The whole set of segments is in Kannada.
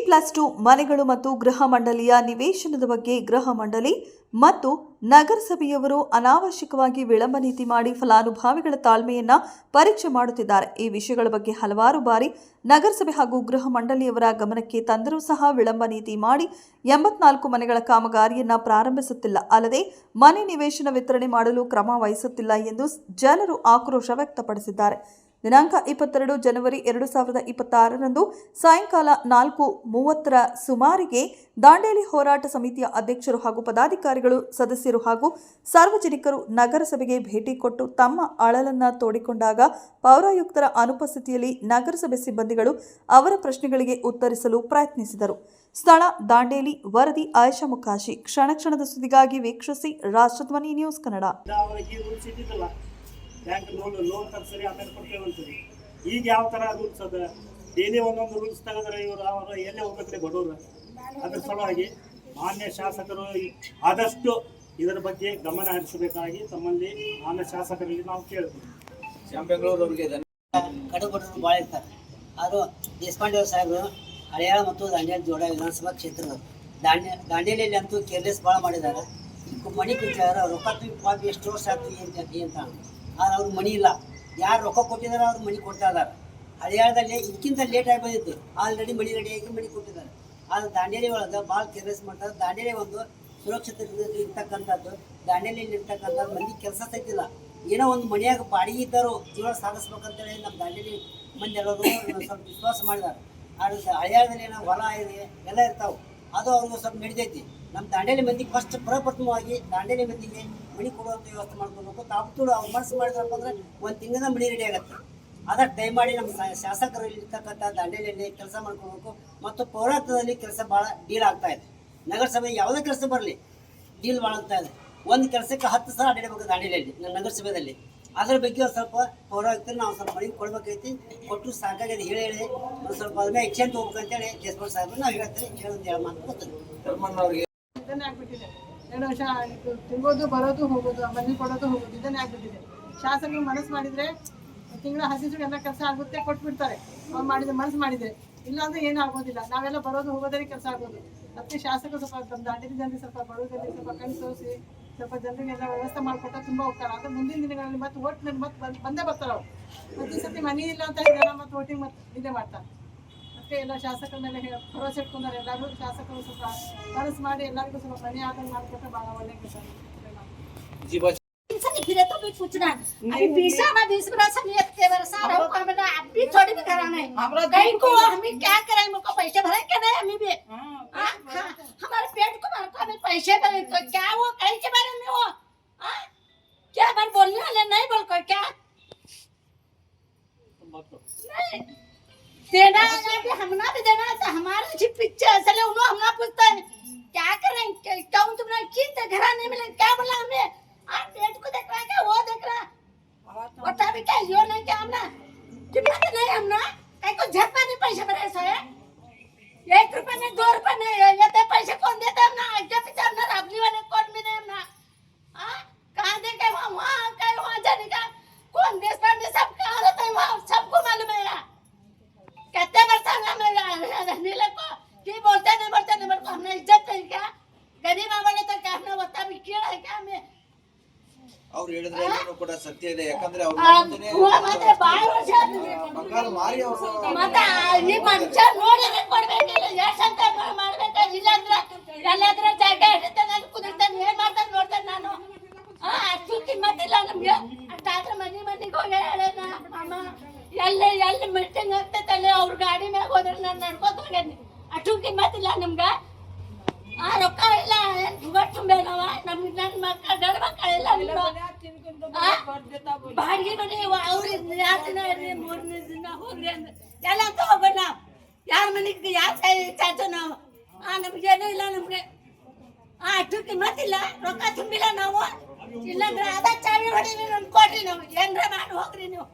18+2 ಮನೆಗಳು ಮತ್ತು ಗೃಹ ಮಂಡಳಿಯ ನಿವೇಶನದ ಬಗ್ಗೆ ಗೃಹ ಮಂಡಳಿ ಮತ್ತು ನಗರಸಭೆಯವರು ಅನಾವಶ್ಯಕವಾಗಿ ವಿಳಂಬ ನೀತಿ ಮಾಡಿ ಫಲಾನುಭವಿಗಳ ತಾಳ್ಮೆಯನ್ನ ಪರೀಕ್ಷೆ ಮಾಡುತ್ತಿದ್ದಾರೆ. ಈ ವಿಷಯಗಳ ಬಗ್ಗೆ ಹಲವಾರು ಬಾರಿ ನಗರಸಭೆ ಹಾಗೂ ಗೃಹ ಮಂಡಳಿಯವರ ಗಮನಕ್ಕೆ ತಂದರೂ ಸಹ ವಿಳಂಬ ನೀತಿ ಮಾಡಿ 84 ಮನೆಗಳ ಕಾಮಗಾರಿಯನ್ನ ಪ್ರಾರಂಭಿಸುತ್ತಿಲ್ಲ. ಅಲ್ಲದೆ ಮನೆ ನಿವೇಶನ ವಿತರಣೆ ಮಾಡಲು ಕ್ರಮ ವಹಿಸುತ್ತಿಲ್ಲ ಎಂದು ಜನರು ಆಕ್ರೋಶ ವ್ಯಕ್ತಪಡಿಸಿದ್ದಾರೆ. ದಿನಾಂಕ 22 ಜನವರಿ 2026ರಂದು ಸಾಯಂಕಾಲ 4:30 ಸುಮಾರಿಗೆ ದಾಂಡೇಲಿ ಹೋರಾಟ ಸಮಿತಿಯ ಅಧ್ಯಕ್ಷರು ಹಾಗೂ ಪದಾಧಿಕಾರಿಗಳು, ಸದಸ್ಯರು ಹಾಗೂ ಸಾರ್ವಜನಿಕರು ನಗರಸಭೆಗೆ ಭೇಟಿ ಕೊಟ್ಟು ತಮ್ಮ ಅಳಲನ್ನ ತೋಡಿಕೊಂಡಾಗ ಪೌರಾಯುಕ್ತರ ಅನುಪಸ್ಥಿತಿಯಲ್ಲಿ ನಗರಸಭೆ ಸಿಬ್ಬಂದಿಗಳು ಅವರ ಪ್ರಶ್ನೆಗಳಿಗೆ ಉತ್ತರಿಸಲು ಪ್ರಯತ್ನಿಸಿದರು. ಸ್ಥಳ ದಾಂಡೇಲಿ. ವರದಿ ಆಯಷಾ ಮುಕಾಶಿ. ಕ್ಷಣ ಕ್ಷಣದ ಸುದ್ದಿಗಾಗಿ ವೀಕ್ಷಿಸಿ ರಾಷ್ಟ್ರಧ್ವನಿ ನ್ಯೂಸ್ ಕನ್ನಡ. ಬ್ಯಾಂಕ್ ಲೋನ್ ತರಿಸ್ರಿ ಆಮೇಲೆ ಕೊಡ್ತೇವೆ ಅಂತೀವಿ. ಈಗ ಯಾವ ಥರ ರೂಲ್ಸ್ ಅದ? ಡೈಲಿ ಒಂದೊಂದು ರೂಲ್ಸ್ ತೆಗೆದ್ರೆ ಇವರು ಅವರು ಎಲ್ಲೇ ಹೋಗ್ಬೇಕ್ರಿ ಬಡವರು. ಅದ್ರ ಸಲುವಾಗಿ ಮಾನ್ಯ ಶಾಸಕರು ಆದಷ್ಟು ಇದರ ಬಗ್ಗೆ ಗಮನ ಹರಿಸಬೇಕಾಗಿ ತಮ್ಮಲ್ಲಿ ಮಾನ್ಯ ಶಾಸಕರಲ್ಲಿ ನಾವು ಕೇಳ್ತೀವಿ. ಬೆಂಗಳೂರವರಿಗೆ ಕಡು ಬಡವರು ಭಾಳ ಇರ್ತಾರೆ. ಆದರೂ ದೇಶಪಾಂಡೆ ಸಾಹೇಬರು ಹಳೆಯಾಳ ಮತ್ತು ದಾಂಡೇಲಿ ಜೋಡ ವಿಧಾನಸಭಾ ಕ್ಷೇತ್ರದ ದಾಂಡೇಲಿಯಲ್ಲಿ ಅಂತೂ ಕೇರ್ಲೆಸ್ ಭಾಳ ಮಾಡಿದ್ದಾರೆ. ಮಣಿ ಕುಂಚಾರ ರೊಕ್ಕ ತುಂಬ ಎಷ್ಟು ವರ್ಷ ಆಗ್ತೀವಿ ಅಂತ ಆದ್ರೆ ಅವ್ರಿಗೆ ಮಣಿ ಇಲ್ಲ. ಯಾರು ರೊಕ್ಕ ಕೊಟ್ಟಿದ್ದಾರೆ ಅವ್ರು ಮಣಿ ಕೊಡ್ತಾ ಇದ್ದಾರೆ. ಹಳೆಯಾಳದಲ್ಲಿ ಇದಕ್ಕಿಂತ ಲೇಟ್ ಆಗಿ ಬಂದಿತ್ತು, ಆಲ್ರೆಡಿ ಮಣಿ ರೆಡಿಯಾಗಿ ಮಣಿ ಕೊಟ್ಟಿದ್ದಾರೆ. ಆದರೆ ದಾಂಡೇಲಿ ಒಳಗೆ ಭಾಳ ಕೇರ್ಲೆಸ್ ಮಾಡ್ತಾರೆ. ದಾಂಡೇಲಿ ಒಂದು ಸುರಕ್ಷತೆ ಇರ್ತಕ್ಕಂಥದ್ದು. ದಾಂಡೇಲಿಯಲ್ಲಿ ಇರ್ತಕ್ಕಂಥ ಮಂದಿ ಕೆಲಸ ಸಿಗ್ತಿಲ್ಲ. ಏನೋ ಒಂದು ಮನೆಯಾಗ ಬಾಡಿಗೆ ಇದ್ದರು ಜೀವನ ಸಾಗಿಸ್ಬೇಕಂತೇಳಿ ನಮ್ಮ ದಾಂಡೇಲಿ ಮಂದಿ ಎಲ್ಲರೂ ಸ್ವಲ್ಪ ವಿಶ್ವಾಸ ಮಾಡಿದ್ದಾರೆ. ಆದರೆ ಹಳೆಯಾಳದಲ್ಲಿ ಏನೋ ಹೊಲ ಇದೆ ಎಲ್ಲ ಇರ್ತಾವೆ, ಅದು ಅವ್ರಿಗೆ ಸ್ವಲ್ಪ ನಡಿತೈತಿ. ನಮ್ಮ ದಾಂಡೇಲಿ ಮಂದಿಗೆ ಫಸ್ಟ್ ಪ್ರಪ್ರಥಮವಾಗಿ ದಾಂಡೇಲಿ ಮಂದಿಗೆ ಮಣಿ ಕೊಡುವಂಥ ವ್ಯವಸ್ಥೆ ಮಾಡ್ಕೊಬೇಕು. ತಾವು ಅವ್ರು ಮನಸ್ಸು ಮಾಡಿದ್ರಪ್ಪ ಅಂದರೆ ಒಂದು ತಿಂಗಳ ಮಣಿ ರೆಡಿ ಆಗುತ್ತೆ. ಅದಕ್ಕೆ ದಯಮಾಡಿ ನಮ್ಮ ಶಾಸಕರಲ್ಲಿ ಇರ್ತಕ್ಕಂಥ ದಾಂಡೇಲಿಯಲ್ಲಿ ಕೆಲಸ ಮಾಡ್ಕೋಬೇಕು. ಮತ್ತು ಪೌರಾತ್ವದಲ್ಲಿ ಕೆಲಸ ಭಾಳ ಡೀಲ್ ಆಗ್ತಾ ಇದೆ. ನಗರಸಭೆ ಯಾವುದೇ ಕೆಲಸ ಬರಲಿ ಡೀಲ್ ಭಾಳ ಆಗ್ತಾ ಇದೆ. ಒಂದು ಕೆಲಸಕ್ಕೆ 10 ಸಲ ಅಡ್ಡಾಡಬೇಕು ದಾಂಡೇಲಿಯಲ್ಲಿ ನಗರಸಭೆಯಲ್ಲಿ. ಅದ್ರ ಬಗ್ಗೆ ಒಂದು ಸ್ವಲ್ಪ ಪೌರಾಯುಕ್ತರು ನಾವು ಸ್ವಲ್ಪ ಮಣಿ ಕೊಡ್ಬೇಕೈತಿ. ಕೊಟ್ಟು ಸಾಕಾಗಿದೆ ಹೇಳಿ ಒಂದು ಸ್ವಲ್ಪ ಅದನ್ನ ಎಕ್ಸ್ಚೇಂಜ್ ಹೋಗ್ಬೇಕಂತೇಳಿ ದೇಶಪಾಂಡೆ ಸಾಹೇಬ್ರು ನಾವು ಹೇಳ್ತೀವಿ. ಹೇಳೋದು ಮಾತು ಗೊತ್ತಿದೆ. ಇದನ್ನೇ ಆಗ್ಬಿಟ್ಟಿದೆ. 2 ವರ್ಷ ತಿಂಗೋದು ಬರೋದು ಹೋಗೋದು, ಮನೆ ಕೊಡೋದು ಹೋಗೋದು ಇದನ್ನೇ ಆಗ್ಬಿಟ್ಟಿದೆ. ಶಾಸಕರು ಮನಸ್ಸು ಮಾಡಿದ್ರೆ ತಿಂಗಳ 10 ಎಲ್ಲ ಕೆಲಸ ಆಗುತ್ತೆ, ಕೊಟ್ಬಿಡ್ತಾರೆ. ಅವ್ರು ಮಾಡಿದ್ರೆ ಮನಸ್ಸು ಮಾಡಿದ್ರೆ, ಇಲ್ಲಾಂದ್ರೆ ಏನೂ ಆಗೋದಿಲ್ಲ. ನಾವೆಲ್ಲ ಬರೋದು ಹೋಗೋದೇ ಕೆಲಸ ಆಗೋದು. ಅದಕ್ಕೆ ಶಾಸಕರು ಸ್ವಲ್ಪ ನಮ್ಮ ದಾಂಡೇಲಿ ಜನರಿಗೆ ಸ್ವಲ್ಪ ಬಡವರಲ್ಲಿ ಸ್ವಲ್ಪ ಕಣ್ಣು ತೋರಿಸಿ ಸ್ವಲ್ಪ ಜನರಿಗೆಲ್ಲ ವ್ಯವಸ್ಥೆ ಮಾಡಿಕೊಟ್ಟು ತುಂಬ ಹೋಗ್ತಾರೆ. ಆದರೆ ಮುಂದಿನ ದಿನಗಳಲ್ಲಿ ಮತ್ತೆ ಓಟ್ನಲ್ಲಿ ಮತ್ತೆ ಬಂದೇ ಬರ್ತಾರೆ. ಅವ್ರು ಪ್ರತಿ ಸತಿ ಮನೆ ಇಲ್ಲ ಅಂತ ಹೇಳಿದ್ರೆ ಮತ್ತೆ ವೋಟಿಂಗ್ ಮತ್ತೆ ಇದೇ ಮಾಡ್ತಾರೆ. ಅದಕ್ಕೆ ಎಲ್ಲ ಶಾಸಕರ ಮೇಲೆ ಭರವಸೆ ಇಟ್ಕೊಂಡಾರೆ. ಎಲ್ಲರೂ ಶಾಸಕರು ಸ್ವಲ್ಪ ಮನಸ್ಸು ಮಾಡಿ ಎಲ್ಲರಿಗೂ ಸ್ವಲ್ಪ ಮನೆ ಆದಂಗೆ ಮಾಡಿಕೊಟ್ರೆ ಭಾಳ ಒಳ್ಳೆ ಕೆಲಸ. फिरे तो भी पूछना अभी 20 बरस हम इतने बरस आ रहा हूं, मैं अब भी थोड़ी भी कराना है कहीं को हमें क्या कराएं? मुझको पैसे भरे क्या नहीं हमें भी हमारे पेट को भर को हमें पैसे भरे तो क्या वो कहीं के बारे में हो क्या बात बोलने वाले नहीं बोल को क्या नहीं देना है हमना भी देना है। हमारे जी पिक्चर चले उन्होंने हमना पूछता है क्या करें क्यों तुमने किस घर नहीं मिले क्या बोला हमने पेट को देख रहा है क्या वो देख रहा बता भी क्या यो नहीं क्या हमना कितना नहीं हमना कहीं को झटका नहीं पैसे भरे सो है 1 रुपया नहीं 2 रुपया नहीं ये तो पैसे कौन देता हमना आगे पीछे हमना राबली वाले कौन भी नहीं हमना कहाँ देखे वहाँ कहीं वहाँ जाने का कौन देश पर सब कहाँ रहता है वहाँ सबको मालूम है यार कहते बरसाना मेरा नीले को की बोलते नहीं मेरे को हमने इज्जत नहीं क्या गरीब वाले तो क्या हमने बता भी किया है क्या हमें ಅವ್ರು ಹೇಳಿದ್ರೆ ಎಲ್ಲರೂ ಕೂಡ ಸತ್ಯ ಇದೆ. ಯಾಕಂದ್ರೆ ಅವ್ರು ಮತ್ತೆ ಬಾಯಿ ವರ್ಷ ಬಂಗಾರ ಮಾರಿ ಅವರು ಮತ್ತೆ ಈ ಮನುಷ್ಯ ನೋಡಿದ್ರೆ ಕೊಡ್ಬೇಕಿಲ್ಲ ಎಷ್ಟು ಅಂತ ಮಾಡ್ಬೇಕು. ಇಲ್ಲಾಂದ್ರೆ ಎಲ್ಲಾದ್ರೂ ಜಾಗ ಇರುತ್ತೆ ನಾನು ಕುದುರ್ತಾನೆ ಏನ್ ಮಾಡ್ತಾನೆ ನೋಡ್ತಾನೆ ನಾನು ಅಷ್ಟು ಕಿಮ್ಮತ್ತಿಲ್ಲ ನಮ್ಗೆ. ಅಷ್ಟಾದ್ರೆ ಮನೆಗೆ ಹೋಗಿ ಹೇಳೋಣ ಅಮ್ಮ ಎಲ್ಲಿ ಮೀಟಿಂಗ್ ಆಗ್ತೈತಲ್ಲ ಅವ್ರ ಗಾಡಿ ಮ್ಯಾಗ ಹೋದ್ರೆ ನಾನು ನಡ್ಕೋತ ಹೋಗ್ಯಾನಿ. ಅಷ್ಟು ಕಿಮ್ಮತ್ತಿಲ್ಲ ನಮ್ಗೆ. ರೊಕ್ಕ ಇಲ್ಲ ತುಂಬೇನವ ನಮ್ಗೆ ನನ್ನ ಮಕ್ಕಳ ಗಂಡ ಮಕ್ಕಳೆಲ್ಲ ಬಾಡಿಗೆ ಮನೆ ಅವ್ರು 2 ದಿನ ಇರ್ರಿ 3ನೇ ದಿನ ಹೋಗ್ರಿ ಅಂದ್ರೆ ಎಲ್ಲ ಅಂತ ಹೋಗೋಣ ನಾವು ಯಾರ ಮನೆಗೆ ಯಾರ ಕೈ ಚಾಚು ನಾವು ನಮ್ಗೇನೂ ಇಲ್ಲ ನಮ್ಗೆ ಅಷ್ಟು ಕಿಮ್ಮತ್ತಿಲ್ಲ. ರೊಕ್ಕ ತುಂಬಿಲ್ಲ ನಾವು. ಇಲ್ಲಾಂದ್ರೆ ಅದ ಚಾವಿ ಹೊಡೀವಿ ನಮ್ಗೆ ಕೊಡ್ರಿ ನಾವು ಏನ್ರ ಮಾಡಿ ಹೋಗ್ರಿ ನೀವು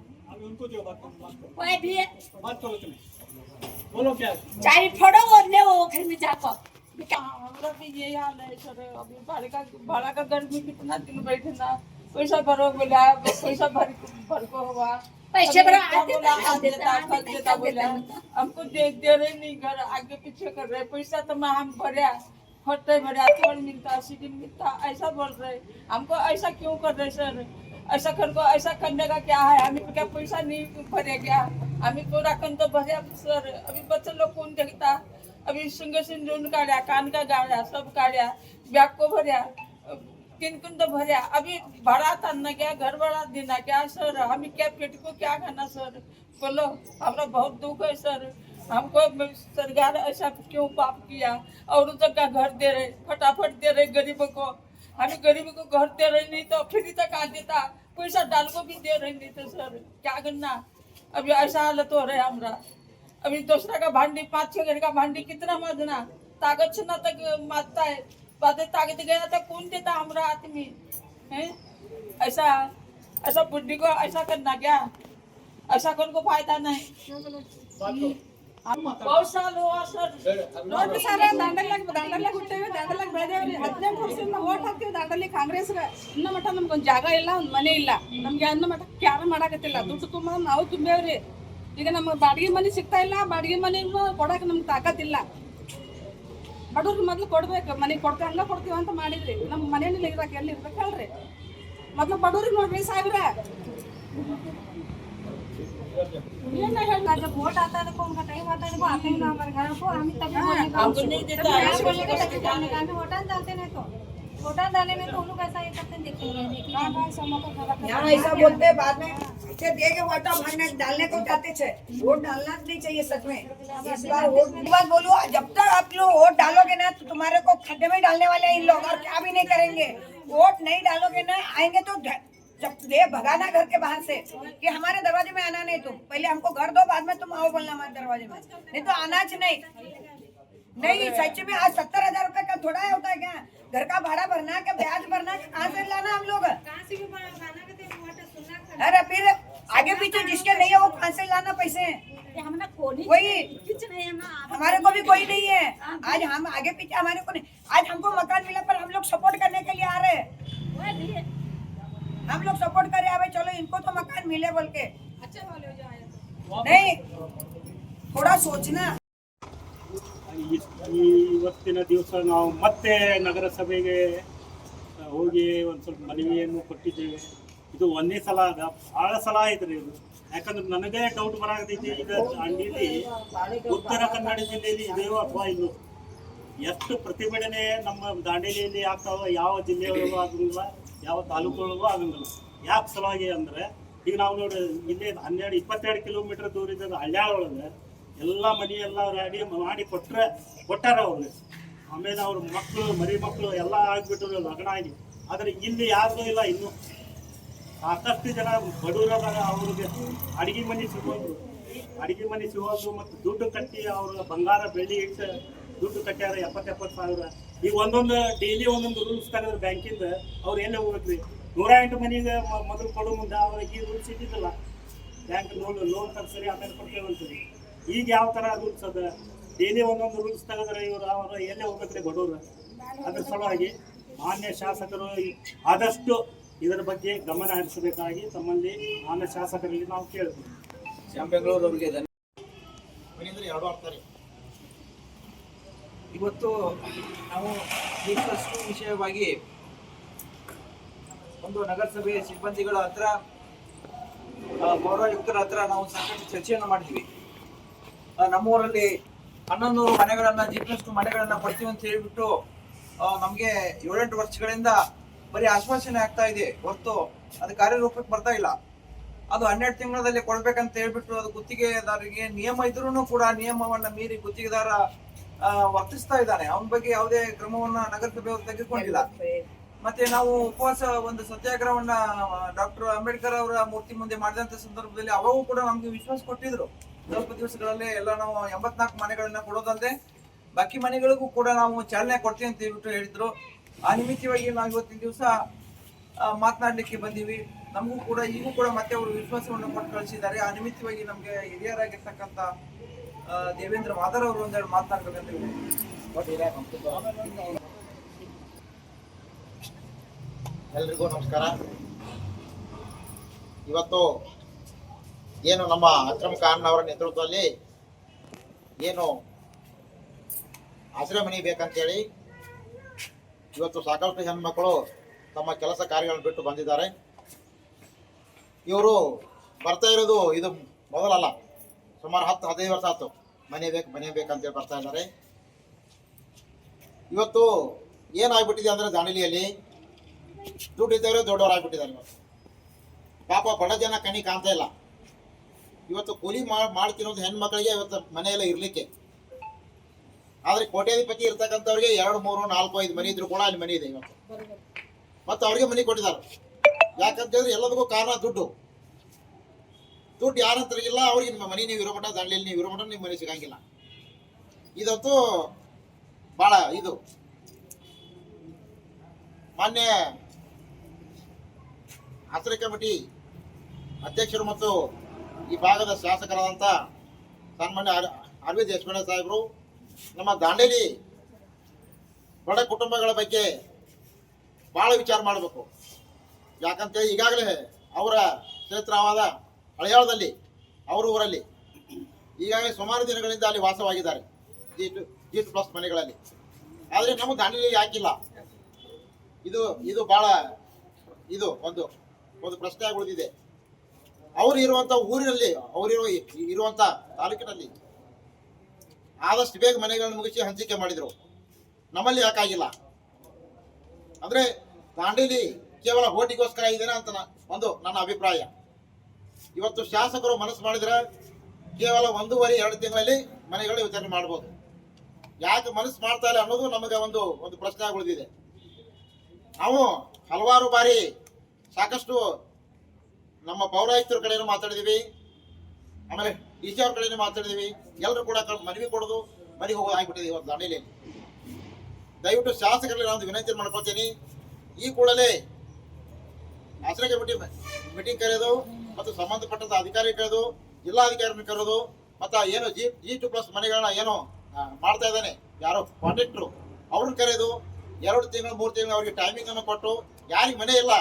चाय फोड़ो और ले वो घर में जाको हमारा भी यही हाल है सर। अभी भाड़ा का घर में कितना दिन बैठे ना पैसा भरो बोला पैसा भर को हुआ पैसे भरा हमको दे रहे नहीं, घर आगे पीछे कर रहे, पैसा तो मैं हम भरा होते भरा, थोड़ा मिलता, सीधी मिलता, ऐसा बोल रहे। हमको ऐसा क्यों कर रहे सर? ऐसा ऐसा करने का क्या है? हमें क्या पैसा नहीं भरे क्या? हमें पूरा कन तो भरे सर। अभी बच्चे लोग कौन देखता? अभी सिंगे सिंदूर काढ़ा, कान का गाड़ा, सब काढ़ा, बैग को भरा, किन तो भरा। अभी भाड़ा तानना क्या, घर भाड़ा देना क्या सर? हमें क्या पेट को क्या खाना सर? बोलो, हमारा बहुत दुख है सर। हमको सरकार ऐसा क्यों पाप किया? और तक का घर दे रहे, फटाफट दे रहे गरीबों को। हमें गरीबों को घर दे रहे नहीं तो फ्री तक आ देता, पैसा डाल को भी दे रहे नहीं तो सर क्या करना? अभी ऐसा हालत हो रहा है हमारा। अभी दूसरा का भांडी, 5-6 घर का भांडी कितना माजना? ताकत से ना तक मारता है, बातें ताकत गया था कौन देता हमारा आदमी है? ऐसा ऐसा बुढ़ी को ऐसा करना क्या? ऐसा करने को फायदा नहीं। बहुत साल हुआ सर, ದಾಂಡಲ್ಯಾಗ ಹುಟ್ಟೇವಿ, ದಾಂಡಲ್ಯಾಗ ಬೆಳೆದೇವ್ರಿ. 18 ವರ್ಷದಿಂದ ಓಟ್ ಹಾಕ್ತೀವಿ ದಾಂಡಲ್ಲಿ ಕಾಂಗ್ರೆಸ್ಗೆ. ಇನ್ನ ಮಟ್ಟ ನಮ್ಗೊಂದು ಜಾಗ ಇಲ್ಲ, ಒಂದು ಮನೆ ಇಲ್ಲ. ನಮ್ಗೆ ಅನ್ನ ಮಟ್ಟ ಕ್ಯಾರ ಮಾಡಾಕತ್ತಿಲ್ಲ. ದುಡ್ಡು ತುಂಬ ನಾವು ತುಂಬೇವ್ರಿ. ಈಗ ನಮ್ಗೆ ಬಾಡಿಗೆ ಮನೆ ಸಿಗ್ತಾ ಇಲ್ಲ, ಬಾಡಿಗೆ ಮನೆ ಕೊಡಕ್ಕೆ ನಮ್ಗೆ ತಾಕತ್ತಿಲ್ಲ. ಬಡವ್ರಿಗೆ ಮೊದ್ಲು ಕೊಡ್ಬೇಕು, ಮನೆ ಕೊಡ್ತೀವಿ ಹಂಗ ಕೊಡ್ತೀವಿ ಅಂತ ಮಾಡಿದ್ರಿ. ನಮ್ಮ ಮನೇಲಿ ಇರಕ್ಕೆ ಎಲ್ಲಿ ಇರ್ಬೇಕಲ್ರಿ? ಮೊದ್ಲು ಬಡವ್ರಿಗೆ ನೋಡ್ರಿ ಸಾಹೇಬ್ರ. जब वोट आता है तो उनका टाइम आता है, वो आते हैं ना हमारे घर को, हम ही तभी हमको नहीं देता है। वोटा डालते नहीं तो वोटा डाले नहीं तो उन लोग ऐसा ये करते देखिए यहाँ ऐसा बोलते हैं बाद में अच्छे दे के वोटा भरने डालने को जाते थे। वोट डालना नहीं चाहिए सच में। इस बार वोट बात बोलो, जब तक आप लोग वोट डालोगे ना तो तुम्हारे को खड्डे में डालने वाले हैं इन लोग, और क्या भी नहीं करेंगे। वोट नहीं डालोगे ना, आएंगे तो जब दे भगाना घर के बाहर से कि हमारे दरवाजे में आना नहीं। तुम पहले हमको घर दो, बाद में तुम आओ बोलना हमारे दरवाजे में, नहीं तो अनाज नहीं। सच में आज 70,000 रुपए का थोड़ा होता है क्या? घर का भाड़ा भरना, क्या ब्याज भरना, कहाँ से लाना हम लोग? अरे फिर आगे पीछे जिसके नहीं है वो कहाँ से लाना पैसे? वही हमारे को भी कोई नहीं है। आज हम आगे पीछे हमारे को नहीं, आज हमको मकान मिला पर हम लोग सपोर्ट करने के लिए आ रहे हैं। हम लोग सपोर्ट करे आवे, चलो इनको तो मकान मिले बोल के। नहीं, थोड़ा सोचना। ಇವತ್ತಿನ ದಿವಸ ನಾವು ಮತ್ತೆ ನಗರಸಭೆಗೆ ಹೋಗಿ ಒಂದು ಸ್ವಲ್ಪ ಮನವಿಯನ್ನು ಕೊಟ್ಟಿದ್ದೇವೆ. ಇದು ಒಂದೇ ಸಲ ಅದ, ಭಾಳ ಸಲ ಆಯ್ತು ರೀ ಇದು. ಯಾಕಂದ್ರೆ ನನಗೆ ಡೌಟ್ ಬರಾಕತೈತಿ, ಈಗ ದಾಂಡೇಲಿ ಉತ್ತರ ಕನ್ನಡ ಜಿಲ್ಲೆಯಲ್ಲಿ ಇದೆಯೋ ಅಥವಾ ಇಲ್ಲೋ, ಎಷ್ಟು ಪ್ರತಿಭಟನೆ ನಮ್ಮ ದಾಂಡೇಲಿಯಲ್ಲಿ ಆಗ್ತಾವ, ಯಾವ ಜಿಲ್ಲೆಯೊಳಗೂ ಆಗಂಗಿಲ್ಲ, ಯಾವ ತಾಲೂಕುಗಳಿಗೂ ಆಗಂಗಿಲ್ಲ. ಯಾಕೆ ಸಲುವಾಗಿ ಅಂದರೆ ಈಗ ನಾವು ನೋಡಿ ಇಲ್ಲೇ 22 ಕಿಲೋಮೀಟರ್ ದೂರ ಇದ್ದ ಹಳ್ಳ್ಯಾಳ ಒಳಗೆ ಎಲ್ಲ ಮನೆ ಎಲ್ಲ ರೆಡಿ ಮಾಡಿ ಕೊಟ್ಟಾರ ಅವ್ರಿಗೆ. ಆಮೇಲೆ ಅವ್ರ ಮಕ್ಕಳು ಮರಿ ಮಕ್ಕಳು ಎಲ್ಲ ಆಗಿಬಿಟ್ರು ಲಗ್ನ ಆಗಿ. ಆದರೆ ಇಲ್ಲಿ ಯಾರಿಗೂ ಇಲ್ಲ. ಇನ್ನೂ ಸಾಕಷ್ಟು ಜನ ಬಡವರಾದಾಗ ಅವ್ರಿಗೆ ಅಡಿಗೆ ಮನೆ ಸಿಗೋದು ಮತ್ತು ದುಡ್ಡು ಕಟ್ಟಿ ಅವ್ರ ಬಂಗಾರ ಬೆಳ್ಳಿ ಇಟ್ಟು ದುಡ್ಡು ಕಟ್ಟ್ಯಾರ 70 ಸಾವಿರ. ಈಗ ಒಂದೊಂದು ಡೈಲಿ ಒಂದೊಂದು ರೂಲ್ಸ್ ತೆಗೆದ್ರೆ ಬ್ಯಾಂಕಿಂದ ಅವ್ರು ಎಲ್ಲಿ ಹೋಗ್ಬೇಕ್ರಿ? 108 ಮನೆಗೆ ಮೊದಲು ಕೊಡೋ ಮುಂದೆ ಅವ್ರಿಗೆ ಈ ರೂಲ್ಸ್ ಇದ್ದಿದ್ದಿಲ್ಲ. ಬ್ಯಾಂಕ್ ಲೋನ್ ತಗ್ಸರಿ ಆಮೇಲೆ ಕೊಡ್ತೇವೆ ಅಂತೀರಿ. ಈಗ ಯಾವ ಥರ ರೂಲ್ಸ್ ಅದ? ಡೈಲಿ ಒಂದೊಂದು ರೂಲ್ಸ್ ತೆಗೆದ್ರೆ ಅವರು ಎಲ್ಲೇ ಹೋಗ್ಬೇಕ್ರಿ ಬಡವರು? ಅದ್ರ ಸಲುವಾಗಿ ಮಾನ್ಯ ಶಾಸಕರು ಆದಷ್ಟು ಇದರ ಬಗ್ಗೆ ಗಮನ ಹರಿಸಬೇಕಾಗಿ ತಮ್ಮಲ್ಲಿ ಮಾನ್ಯ ಶಾಸಕರಲ್ಲಿ ನಾವು ಕೇಳ್ತೀವಿ. ಬೆಂಗಳೂರವರಿಗೆ ಇವತ್ತು ನಾವು ಸಾಕಷ್ಟು ವಿಷಯವಾಗಿ ಒಂದು ನಗರಸಭೆ ಸಿಬ್ಬಂದಿಗಳ ಹತ್ರ, ಪೌರಾಯುಕ್ತರ ಹತ್ರ ನಾವು ಸಾಕಷ್ಟು ಚರ್ಚೆಯನ್ನು ಮಾಡಿದ್ವಿ. ನಮ್ಮೂರಲ್ಲಿ 1100 ಮನೆಗಳನ್ನ G+2 ಮನೆಗಳನ್ನ ಕೊಡ್ತೀವಿ ಅಂತ ಹೇಳ್ಬಿಟ್ಟು ನಮಗೆ 7-8 ವರ್ಷಗಳಿಂದ ಬರೀ ಆಶ್ವಾಸನೆ ಆಗ್ತಾ ಇದೆ ಹೊರತು ಅದು ಕಾರ್ಯರೂಪಕ್ಕೆ ಬರ್ತಾ ಇಲ್ಲ. ಅದು 12 ತಿಂಗಳಲ್ಲಿ ಕೊಡ್ಬೇಕಂತ ಹೇಳ್ಬಿಟ್ಟು ಅದು ಗುತ್ತಿಗೆದಾರರಿಗೆ ನಿಯಮ ಇದ್ರೂ ಕೂಡ ನಿಯಮವನ್ನ ಮೀರಿ ಗುತ್ತಿಗೆದಾರ ವರ್ತಿಸ್ತಾ ಇದ್ದಾನೆ. ಅವನ ಬಗ್ಗೆ ಯಾವುದೇ ಕ್ರಮವನ್ನ ನಗರಸಭೆಯವರು ತೆಗೆದುಕೊಂಡಿಲ್ಲ. ಮತ್ತೆ ನಾವು ಉಪವಾಸ ಒಂದು ಸತ್ಯಾಗ್ರಹವನ್ನ ಡಾಕ್ಟರ್ ಅಂಬೇಡ್ಕರ್ ಅವರ ಮೂರ್ತಿ ಮುಂದೆ ಮಾಡಿದಂತ ಸಂದರ್ಭದಲ್ಲಿ ಅವಾಗೂ ಕೂಡ ನಮ್ಗೆ ವಿಶ್ವಾಸ ಕೊಟ್ಟಿದ್ರು. ಸ್ವಲ್ಪ ದಿವಸಗಳಲ್ಲೇ ಎಲ್ಲ ನಾವು 84 ಮನೆಗಳನ್ನ ಕೊಡೋದಲ್ಲದೆ ಬಾಕಿ ಮನೆಗಳಿಗೂ ಕೂಡ ನಾವು ಚಾಲನೆ ಕೊಡ್ತೀವಿ ಅಂತ ಹೇಳ್ಬಿಟ್ಟು ಹೇಳಿದ್ರು. ಆ ನಿಮಿತ್ತವಾಗಿ ನಾವು ಇವತ್ತಿನ ದಿವಸ ಮಾತನಾಡ್ಲಿಕ್ಕೆ ಬಂದೀವಿ. ನಮಗೂ ಕೂಡ ಈಗೂ ಕೂಡ ಮತ್ತೆ ಅವರು ವಿಶ್ವಾಸವನ್ನು ಕೊಟ್ಟು ಕಳಿಸಿದ್ದಾರೆ. ಆ ನಿಮಿತ್ತವಾಗಿ ನಮ್ಗೆ ಹಿರಿಯರಾಗಿರ್ತಕ್ಕಂಥ ದೇವೇಂದ್ರ ಮಾದರ್ ಅವರು ಒಂದೆರಡು ಮಾತನಾಡ್ಬೇಕಂತ ಎಲ್ರಿಗೂ ನಮಸ್ಕಾರ. ಇವತ್ತು ಏನು ನಮ್ಮ ಅಕ್ರಮ್ ಖಾನ್ ಅವರ ನೇತೃತ್ವದಲ್ಲಿ ಏನು ಆಶ್ರಯ ಮನೆ ಬೇಕಂತೇಳಿ ಇವತ್ತು ಸಾಕಷ್ಟು ಹೆಣ್ಮಕ್ಳು ತಮ್ಮ ಕೆಲಸ ಕಾರ್ಯಗಳನ್ನು ಬಿಟ್ಟು ಬಂದಿದ್ದಾರೆ. ಇವರು ಬರ್ತಾ ಇರೋದು ಇದು ಮೊದಲಲ್ಲ, ಸುಮಾರು 10-15 ವರ್ಷ ಆಯ್ತು ಮನೆ ಬೇಕಂತೇಳಿ ಬರ್ತಾ ಇದ್ದಾರೆ. ಇವತ್ತು ಏನಾಗ್ಬಿಟ್ಟಿದೆ ಅಂದರೆ ದಾಂಡೇಲಿಯಲ್ಲಿ ದುಡ್ಡು ಇದ್ದವರೇ ದೊಡ್ಡವರಾಗ್ಬಿಟ್ಟಿದ್ದಾರೆ. ಇವತ್ತು ಪಾಪ ಬಡ ಜನ ಕಣ್ಣಿ ಕಾಣ್ತಾ ಇಲ್ಲ. ಇವತ್ತು ಕೂಲಿ ಮಾಡ್ತಿರೋದು ಹೆಣ್ಮಕ್ಳಿಗೆ ಇವತ್ತು ಮನೆಯೆಲ್ಲ ಇರಲಿಕ್ಕೆ. ಆದರೆ ಕೋಟ್ಯಾಧಿಪತಿ ಇರ್ತಕ್ಕಂಥವ್ರಿಗೆ 2, 3, 4, 5 ಮನೆ ಇದ್ರು ಕೂಡ ಅಲ್ಲಿ ಮನೆ ಇದೆ ಇವತ್ತು. ಮತ್ತು ಅವ್ರಿಗೆ ಮನೆ ಕೊಟ್ಟಿದ್ದಾರೆ. ಯಾಕಂತ ಹೇಳಿದ್ರೆ ಎಲ್ಲದಕ್ಕೂ ಕಾರಣ ದುಡ್ಡು ಯಾರಂತರಿಗಿಲ್ಲ. ಅವ್ರಿಗೆ ನಿಮ್ಮ ಮನೆ ನೀವು ಇರೋ ಮಟ್ಟ, ದಾಂಡೇಲಿ ನೀವು ಇರೋ ಮಟ್ಟ ನಿಮ್ಮ ಮನೆ ಸಿಗಂಗಿಲ್ಲ. ಇದಂತೂ ಭಾಳ ಇದು ಮಾನ್ಯ ಆಶ್ರಯ ಕಮಿಟಿ ಅಧ್ಯಕ್ಷರು ಮತ್ತು ಈ ಭಾಗದ ಶಾಸಕರಾದಂಥ ಸನ್ಮಾನ್ಯ ಅರವಿಂದ್ ದೇಶಪಾಂಡೆ ಸಾಹೇಬರು ನಮ್ಮ ದಾಂಡೇಲಿ ಬಡ ಕುಟುಂಬಗಳ ಬಗ್ಗೆ ಭಾಳ ವಿಚಾರ ಮಾಡಬೇಕು. ಯಾಕಂತೇಳಿ ಈಗಾಗಲೇ ಅವರ ಕ್ಷೇತ್ರವಾದ ಹಳೆಯಾಳದಲ್ಲಿ ಅವ್ರ ಊರಲ್ಲಿ ಈಗಾಗಲೇ ಸುಮಾರು ದಿನಗಳಿಂದ ಅಲ್ಲಿ ವಾಸವಾಗಿದ್ದಾರೆ G2+ ಮನೆಗಳಲ್ಲಿ. ಆದರೆ ನಮ್ಮ ದಾಂಡೇಲಿ ಯಾಕಿಲ್ಲ? ಇದು ಭಾಳ ಇದು ಒಂದು ಪ್ರಶ್ನೆ ಆಗಿ ಉಳಿದಿದೆ. ಅವರು ಇರುವಂಥ ಊರಿನಲ್ಲಿ ಇರುವಂಥ ತಾಲೂಕಿನಲ್ಲಿ ಆದಷ್ಟು ಬೇಗ ಮನೆಗಳನ್ನು ಮುಗಿಸಿ ಹಂಚಿಕೆ ಮಾಡಿದರು. ನಮ್ಮಲ್ಲಿ ಯಾಕಾಗಿಲ್ಲ ಅಂದರೆ ದಾಂಡೇಲಿ ಕೇವಲ ಓಟಿಗೋಸ್ಕರ ಇದೆನಾ ಅಂತ ನನ್ನ ಅಭಿಪ್ರಾಯ. ಇವತ್ತು ಶಾಸಕರು ಮನಸ್ಸು ಮಾಡಿದ್ರೆ ಕೇವಲ 1.5-2 ತಿಂಗಳಲ್ಲಿ ಮನೆಗಳು ವಿತರಣೆ ಮಾಡ್ಬೋದು. ಯಾಕೆ ಮನಸ್ಸು ಮಾಡ್ತಾ ಇಲ್ಲ ಅನ್ನೋದು ನಮಗೆ ಒಂದು ಪ್ರಶ್ನೆ ಆಗಿ ಉಳಿದಿದೆ. ನಾವು ಹಲವಾರು ಬಾರಿ ಸಾಕಷ್ಟು ನಮ್ಮ ಪೌರಾಯುಕ್ತರ ಕಡೆಯೂ ಮಾತಾಡಿದೀವಿ, ಆಮೇಲೆ ಡಿ.ಸಿ ಅವ್ರ ಕಡೆಯೂ ಮಾತಾಡಿದೀವಿ. ಎಲ್ಲರೂ ಕೂಡ ಮನವಿ ಕೊಡೋದು ಮನೆಗೆ ಹೋಗೋದು ಆಗಿಬಿಟ್ಟಿದೆ ಇವತ್ತು ದಾಂಡೇಲಿಯಲ್ಲಿ. ದಯವಿಟ್ಟು ಶಾಸಕರಲ್ಲಿ ನಾನು ವಿನಂತಿ ಮಾಡ್ಕೊಳ್ತೀನಿ, ಈ ಕೂಡಲೇ ಆಶ್ರಯ ಕಮಿಟಿ ಮೀಟಿಂಗ್ ಕರೆಯೋದು ಮತ್ತು ಸಂಬಂಧಪಟ್ಟಂತ ಅಧಿಕಾರಿ ಕರೆದು ಜಿಲ್ಲಾಧಿಕಾರಿನ ಕರೆದು ಮತ್ತು ಏನು G2+ ಮನೆಗಳನ್ನ ಏನು ಮಾಡ್ತಾ ಇದ್ದಾನೆ ಯಾರೋ ಕಾಂಟ್ರಾಕ್ಟ್ರು ಅವ್ರನ್ನ ಕರೆದು 2 ತಿಂಗಳು 3 ತಿಂಗಳು ಅವ್ರಿಗೆ ಟೈಮಿಂಗ್ ಅನ್ನು ಕೊಟ್ಟು ಯಾರಿಗೆ ಮನೆ ಇಲ್ಲ